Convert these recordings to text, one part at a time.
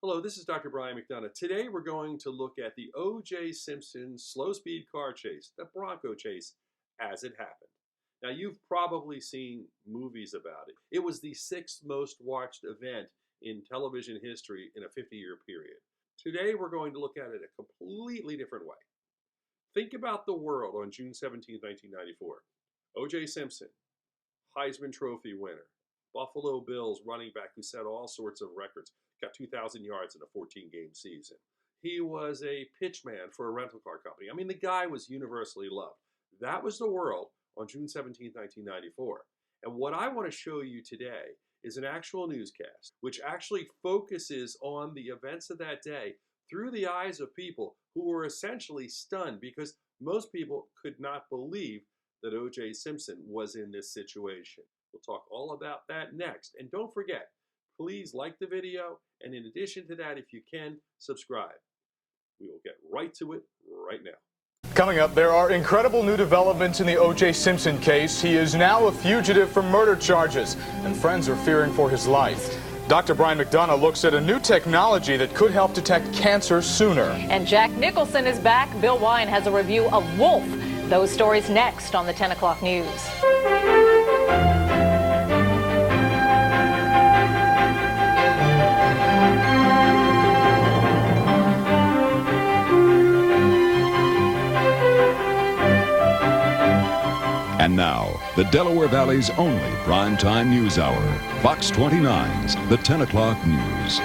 Hello, this is Dr. Brian McDonough. Today we're going to look at the OJ Simpson slow-speed car chase, the Bronco chase, as it happened. Now, you've probably seen movies about it. It was the 6th most watched event in television history in a 50-year period. Today we're going to look at it a completely different way. Think about the world on June 17, 1994. OJ Simpson, Heisman Trophy winner, Buffalo Bills running back who set all sorts of records, got 2,000 yards in a 14-game season. He was a pitchman for a rental car company. I mean, the guy was universally loved. That was the world on June 17, 1994. And what I want to show you today is an actual newscast, which actually focuses on the events of that day through the eyes of people who were essentially stunned because most people could not believe that OJ Simpson was in this situation. We'll talk all about that next. And don't forget, please like the video, and in addition to that, if you can, subscribe. We will get right to it right now. Coming up, there are incredible new developments in the O.J. Simpson case. He is now a fugitive from murder charges, and friends are fearing for his life. Dr. Brian McDonough looks at a new technology that could help detect cancer sooner. And Jack Nicholson is back. Bill Wine has a review of Wolf. Those stories next on the 10 o'clock news. And now, the Delaware Valley's only primetime news hour, Fox 29's The 10 O'Clock News.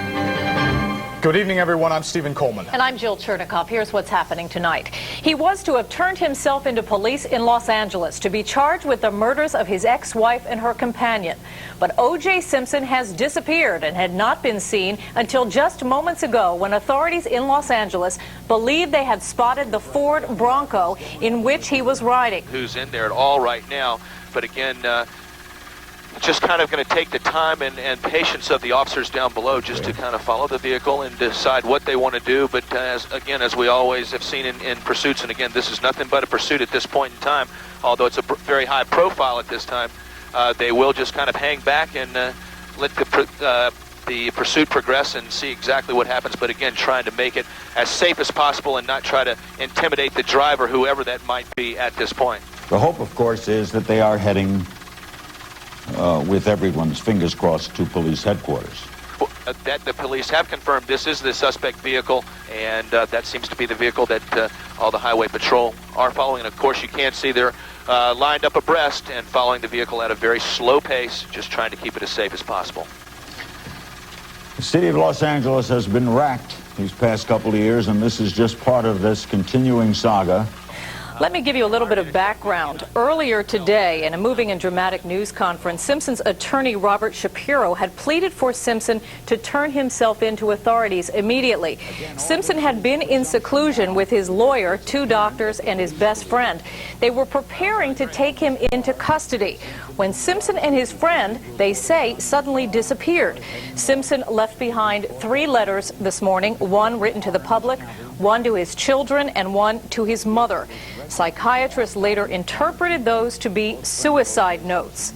Good evening, everyone. I'm Stephen Coleman. And I'm Jill Chernekoff. Here's what's happening tonight. He was to have turned himself into police in Los Angeles to be charged with the murders of his ex-wife and her companion. But O.J. Simpson has disappeared and had not been seen until just moments ago when authorities in Los Angeles believed they had spotted the Ford Bronco in which he was riding. Who's in there at all right now, but again, just kind of going to take the time and patience of the officers down below just to kind of follow the vehicle and decide what they want to do. But as we always have seen in pursuits, and again, this is nothing but a pursuit at this point in time, although it's a very high profile at this time, they will just kind of hang back and let the pursuit progress and see exactly what happens. But again, trying to make it as safe as possible and not try to intimidate the driver, whoever that might be at this point. The hope, of course, is that they are heading with everyone's fingers crossed to police headquarters. That the police have confirmed this is the suspect vehicle, and that seems to be the vehicle that all the highway patrol are following. And of course, you can see they're lined up abreast and following the vehicle at a very slow pace, just trying to keep it as safe as possible. The city of Los Angeles has been racked these past couple of years, and this is just part of this continuing saga. Let me give you a little bit of background. Earlier today, in a moving and dramatic news conference, Simpson's attorney Robert Shapiro had pleaded for Simpson to turn himself in to authorities immediately. Simpson had been in seclusion with his lawyer, 2 doctors, and his best friend. They were preparing to take him into custody when Simpson and his friend, they say, suddenly disappeared. Simpson left behind 3 letters this morning, 1 written to the public, 1 to his children, and 1 to his mother. Psychiatrists later interpreted those to be suicide notes.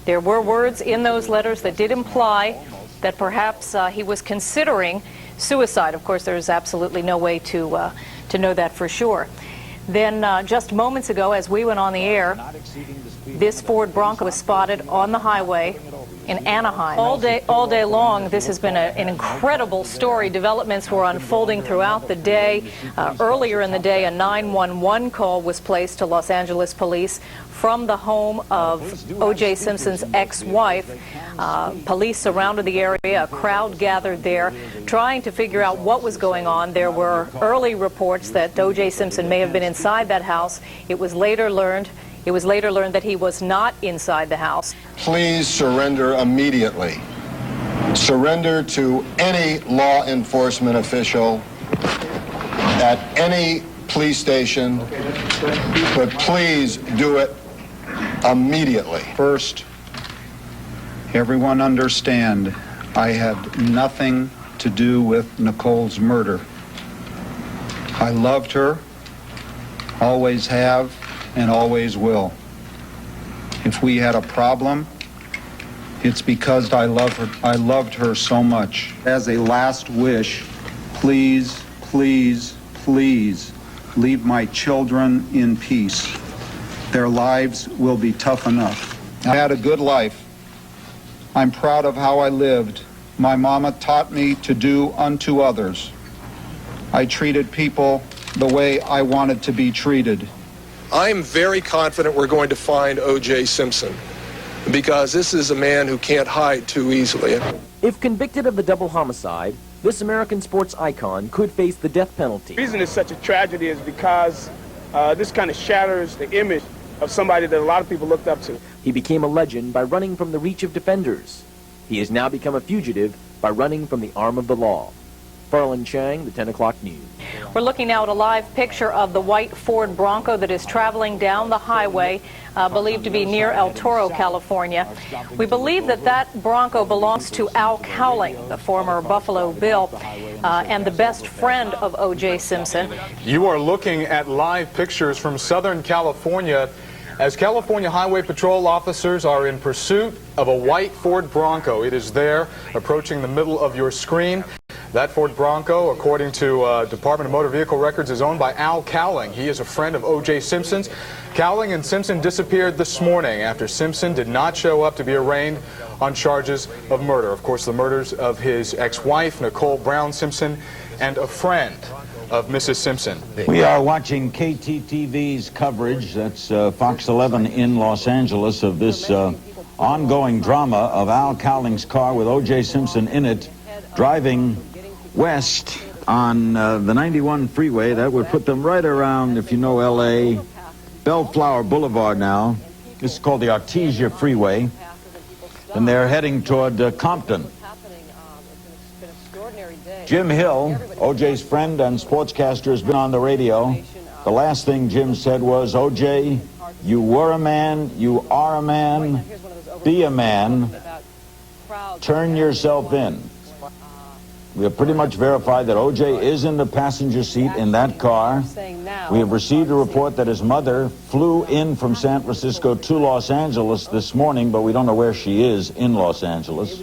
There were words in those letters that did imply that perhaps he was considering suicide. Of course, there's absolutely no way to know that for sure. Then just moments ago, as we went on the air, this Ford Bronco was spotted on the highway in Anaheim. All day long, this has been an incredible story. Developments were unfolding throughout the day. Earlier in the day, a 911 call was placed to Los Angeles police from the home of O.J. Simpson's ex-wife. Police surrounded the area. A crowd gathered there, trying to figure out what was going on. There were early reports that O.J. Simpson may have been inside that house. It was later learned that he was not inside the house. Please surrender immediately. Surrender to any law enforcement official at any police station, but please do it immediately. First, everyone understand, I had nothing to do with Nicole's murder. I loved her, always have, and always will. If we had a problem, It's because I love her. I loved her so much. As a last wish, please, please, please leave my children in peace. Their lives will be tough enough. I had a good life. I'm proud of how I lived. My mama taught me to do unto others. I treated people the way I wanted to be treated. I'm very confident we're going to find OJ Simpson, because this is a man who can't hide too easily. If convicted of the double homicide, this American sports icon could face the death penalty. The reason it's such a tragedy is because this kind of shatters the image of somebody that a lot of people looked up to. He became a legend by running from the reach of defenders. He has now become a fugitive by running from the arm of the law. Farland Chang, the 10 o'clock news. We're looking now at a live picture of the white Ford Bronco that is traveling down the highway, believed to be near El Toro, California. We believe that that Bronco belongs to Al Cowling, the former Buffalo Bill, and the best friend of O.J. Simpson. You are looking at live pictures from Southern California as California Highway Patrol officers are in pursuit of a white Ford Bronco. It is there, approaching the middle of your screen. That Ford Bronco, according to Department of Motor Vehicle Records, is owned by Al Cowling. He is a friend of O.J. Simpson's. Cowling and Simpson disappeared this morning after Simpson did not show up to be arraigned on charges of murder. Of course, the murders of his ex-wife, Nicole Brown Simpson, and a friend of Mrs. Simpson. We are watching KTTV's coverage, that's Fox 11 in Los Angeles, of this ongoing drama of Al Cowling's car with O.J. Simpson in it, driving west on the 91 freeway. That would put them right around, if you know L.A., Bellflower Boulevard now. This is called the Artesia Freeway. And they're heading toward Compton. Jim Hill, O.J.'s friend and sportscaster, has been on the radio. The last thing Jim said was, O.J., you were a man, you are a man, be a man, turn yourself in. We have pretty much verified that O.J. is in the passenger seat in that car. We have received a report that his mother flew in from San Francisco to Los Angeles this morning, but we don't know where she is in Los Angeles.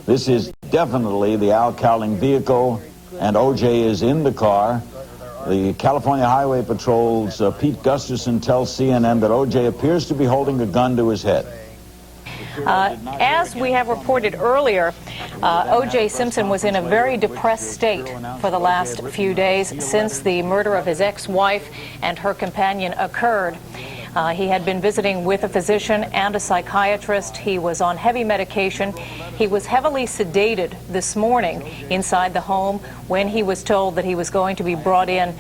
This is definitely the Al Cowling vehicle, and O.J. is in the car. The California Highway Patrol's Pete Gustafson tells CNN that O.J. appears to be holding a gun to his head. As we have reported earlier, O.J. Simpson was in a very depressed state for the last few days since the murder of his ex-wife and her companion occurred. He had been visiting with a physician and a psychiatrist. He was on heavy medication. He was heavily sedated this morning inside the home when he was told that he was going to be brought in.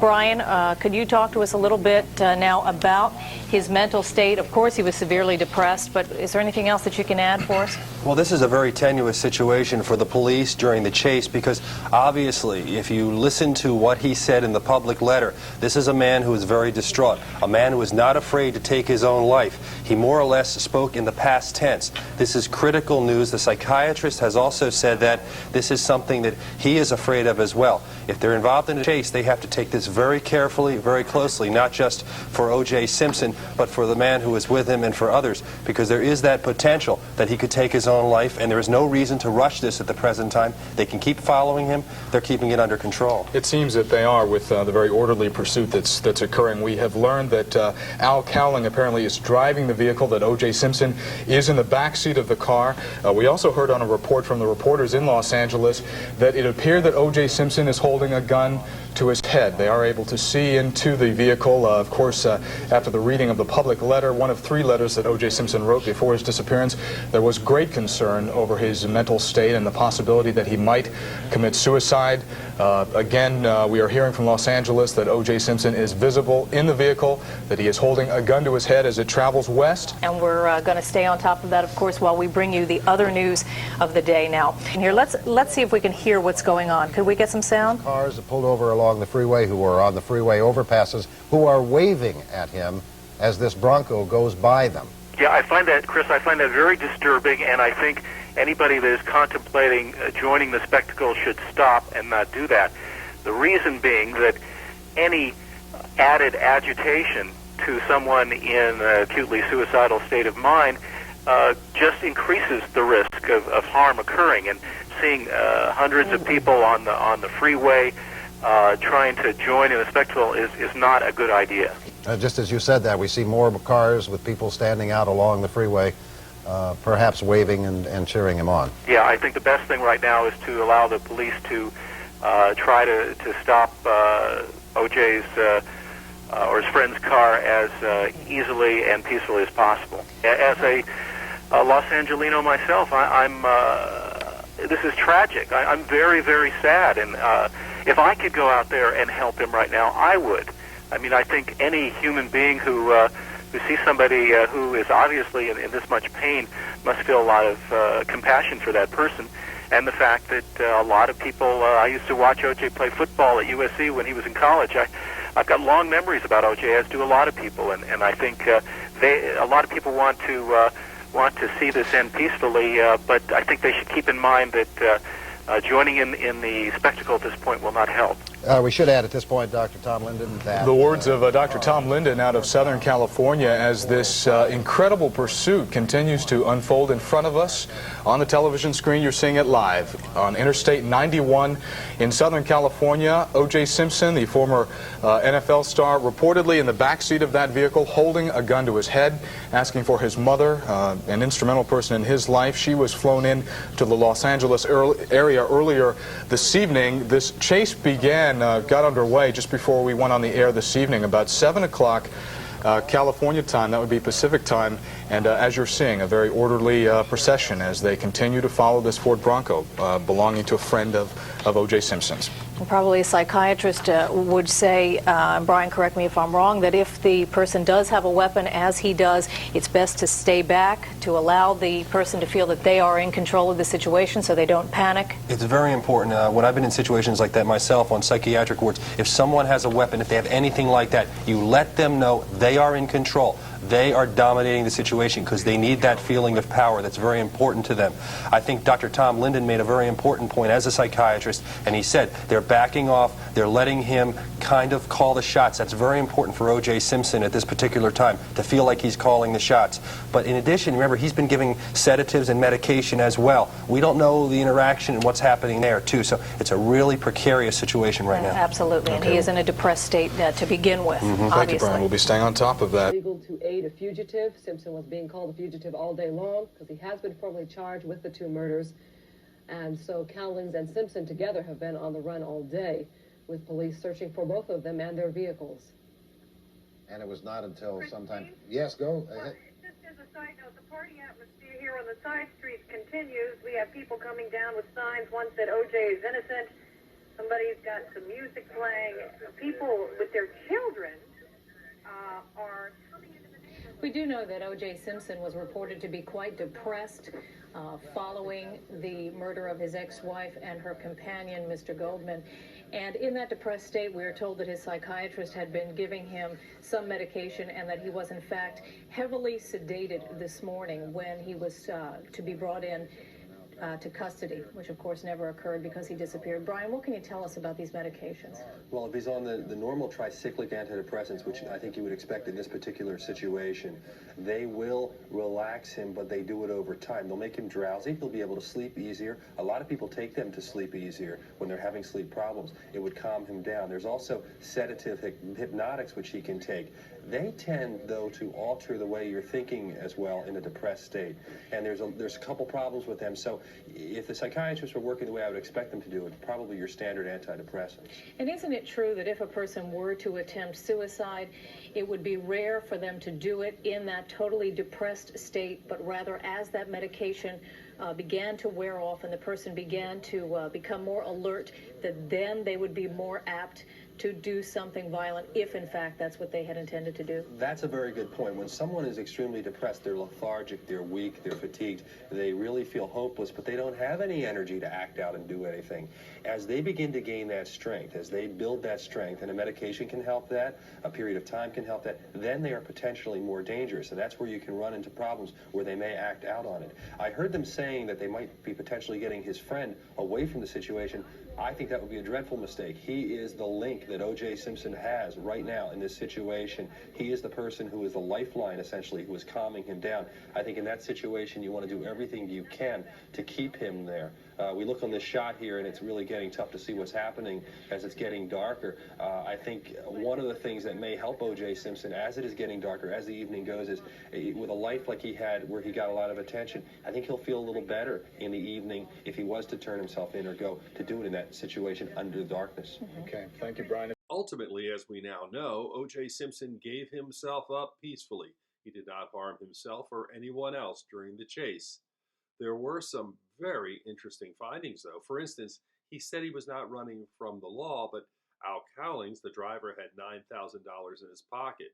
Brian, could you talk to us a little bit now about his mental state? Of course, he was severely depressed, but is there anything else that you can add for us? Well, this is a very tenuous situation for the police during the chase because obviously, if you listen to what he said in the public letter, this is a man who is very distraught, a man who is not afraid to take his own life. He more or less spoke in the past tense. This is critical news. The psychiatrist has also said that this is something that he is afraid of as well. If they're involved in a chase, they have to take this very carefully, very closely, not just for O.J. Simpson, but for the man who is with him and for others, because there is that potential that he could take his own life, and there is no reason to rush this at the present time. They can keep following him. They're keeping it under control. It seems that they are, with the very orderly pursuit that's occurring. We have learned that Al Cowling apparently is driving the vehicle, that O.J. Simpson is in the back seat of the car. We also heard on a report from the reporters in Los Angeles that it appeared that O.J. Simpson is holding a gun to his head. They are able to see into the vehicle. Of course, after the reading of the public letter, one of 3 letters that O.J. Simpson wrote before his disappearance, there was great concern over his mental state and the possibility that he might commit suicide. Again, we are hearing from Los Angeles that O.J. Simpson is visible in the vehicle, that he is holding a gun to his head as it travels west. And we're going to stay on top of that, of course, while we bring you the other news of the day now. And here, let's see if we can hear what's going on. Could we get some sound? Cars that pulled over along the freeway, who are on the freeway overpasses, who are waving at him as this Bronco goes by them. Yeah, I find that, Chris, very disturbing, and I think anybody that is contemplating joining the spectacle should stop and not do that. The reason being that any added agitation to someone in an acutely suicidal state of mind just increases the risk of harm occurring. And seeing hundreds of people on the freeway trying to join in a spectacle is not a good idea. Just as you said that, we see more cars with people standing out along the freeway, perhaps waving and cheering him on. Yeah, I think the best thing right now is to allow the police to try to stop OJ's or his friend's car as easily and peacefully as possible. As a Los Angelino myself, this is tragic. I'm very, very sad, and if I could go out there and help him right now, I would. I mean, I think any human being who sees somebody who is obviously in this much pain must feel a lot of compassion for that person. And the fact that a lot of people, I used to watch OJ play football at USC when he was in college. I've got long memories about OJ, as do a lot of people, and I think a lot of people want to see this end peacefully, but I think they should keep in mind that joining in the spectacle at this point will not help. We should add at this point, Dr. Tom Linden, that... The words of Dr. Tom Linden out of Southern California as this incredible pursuit continues to unfold in front of us. On the television screen, you're seeing it live on Interstate 91 in Southern California. OJ Simpson, the former NFL star, reportedly in the backseat of that vehicle holding a gun to his head, asking for his mother, an instrumental person in his life. She was flown in to the Los Angeles area earlier this evening. This chase got underway just before we went on the air this evening, about 7 o'clock California time. That would be Pacific time. And as you're seeing, a very orderly procession as they continue to follow this Ford Bronco belonging to a friend of OJ Simpson's. Probably a psychiatrist would say, Brian, correct me if I'm wrong, that if the person does have a weapon, as he does, it's best to stay back, to allow the person to feel that they are in control of the situation so they don't panic. It's very important. When I've been in situations like that myself on psychiatric wards, if someone has a weapon, if they have anything like that, you let them know they are in control. They are dominating the situation because they need that feeling of power. That's very important to them. I think Dr. Tom Linden made a very important point as a psychiatrist, and he said they're backing off, they're letting him kind of call the shots. That's very important for O.J. Simpson at this particular time, to feel like he's calling the shots. But in addition, remember, he's been giving sedatives and medication as well. We don't know the interaction and what's happening there, too. So it's a really precarious situation right now. Absolutely, and he is in a depressed state to begin with, obviously. Thank you, Brian. We'll be staying on top of that. Legal to aid a fugitive. Simpson was being called a fugitive all day long because he has been formally charged with the two murders. And so Cowling and Simpson together have been on the run all day, with police searching for both of them and their vehicles. And it was not until sometime... Yes, go ahead. Just as a side note, the party atmosphere here on the side streets continues. We have people coming down with signs. One said OJ is innocent. Somebody's got some music playing. People with their children are coming into the neighborhood. We do know that O.J. Simpson was reported to be quite depressed following the murder of his ex-wife and her companion, Mr. Goldman. And in that depressed state, we are told that his psychiatrist had been giving him some medication and that he was, in fact, heavily sedated this morning when he was to be brought in to custody, which of course never occurred because he disappeared. Brian, what can you tell us about these medications? Well, if he's on the normal tricyclic antidepressants, which I think you would expect in this particular situation, they will relax him, but they do it over time. They'll make him drowsy. He'll be able to sleep easier. A lot of people take them to sleep easier when they're having sleep problems. It would calm him down. There's also sedative hypnotics, which he can take. They tend, though, to alter the way you're thinking as well in a depressed state. And there's a couple problems with them. So if the psychiatrists were working the way I would expect them to do it, probably your standard antidepressants. And isn't it true that if a person were to attempt suicide, it would be rare for them to do it in that totally depressed state, but rather as that medication began to wear off and the person began to become more alert, that then they would be more apt to do something violent if, in fact, that's what they had intended to do? That's a very good point. When someone is extremely depressed, they're lethargic, they're weak, they're fatigued, they really feel hopeless, but they don't have any energy to act out and do anything. As they begin to gain that strength, as they build that strength, and a medication can help that, a period of time can help that, then they are potentially more dangerous, and that's where you can run into problems where they may act out on it. I heard them saying that they might be potentially getting his friend away from the situation. I think that would be a dreadful mistake. He is the link think that O.J. Simpson has right now in this situation. He is the person who is the lifeline, essentially, who is calming him down. I think in that situation, you want to do everything you can to keep him there. We look on this shot here, and it's really getting tough to see what's happening as it's getting darker. I think one of the things that may help O.J. Simpson as it is getting darker, as the evening goes, is with a life like he had where he got a lot of attention, I think he'll feel a little better in the evening if he was to turn himself in or go to do it in that situation under the darkness. Okay, thank you, Brian. Ultimately, as we now know, O.J. Simpson gave himself up peacefully. He did not harm himself or anyone else during the chase. There were some very interesting findings, though. For instance, he said he was not running from the law, but Al Cowlings, the driver, had $9,000 in his pocket.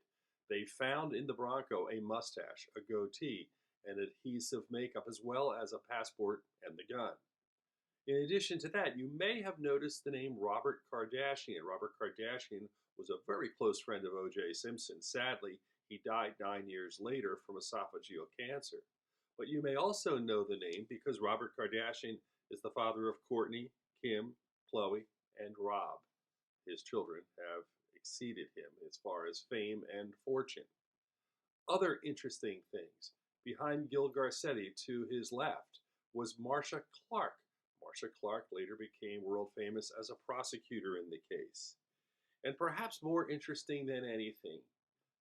They found in the Bronco a mustache, a goatee, and adhesive makeup, as well as a passport and the gun. In addition to that, you may have noticed the name Robert Kardashian. Robert Kardashian was a very close friend of O.J. Simpson. Sadly, he died 9 years later from esophageal cancer. But you may also know the name because Robert Kardashian is the father of Kourtney, Kim, Khloe, and Rob. His children have exceeded him as far as fame and fortune. Other interesting things. Behind Gil Garcetti to his left was Marcia Clark. Marcia Clark later became world famous as a prosecutor in the case. And perhaps more interesting than anything,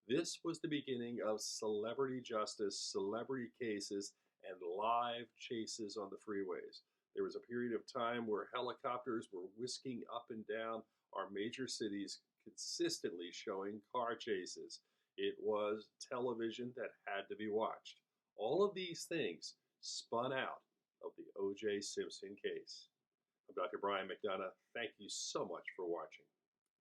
this was the beginning of celebrity justice, celebrity cases, and live chases on the freeways. There was a period of time where helicopters were whisking up and down our major cities, consistently showing car chases. It was television that had to be watched. All of these things spun out of the O.J. Simpson case. I'm Dr. Brian McDonough. Thank you so much for watching.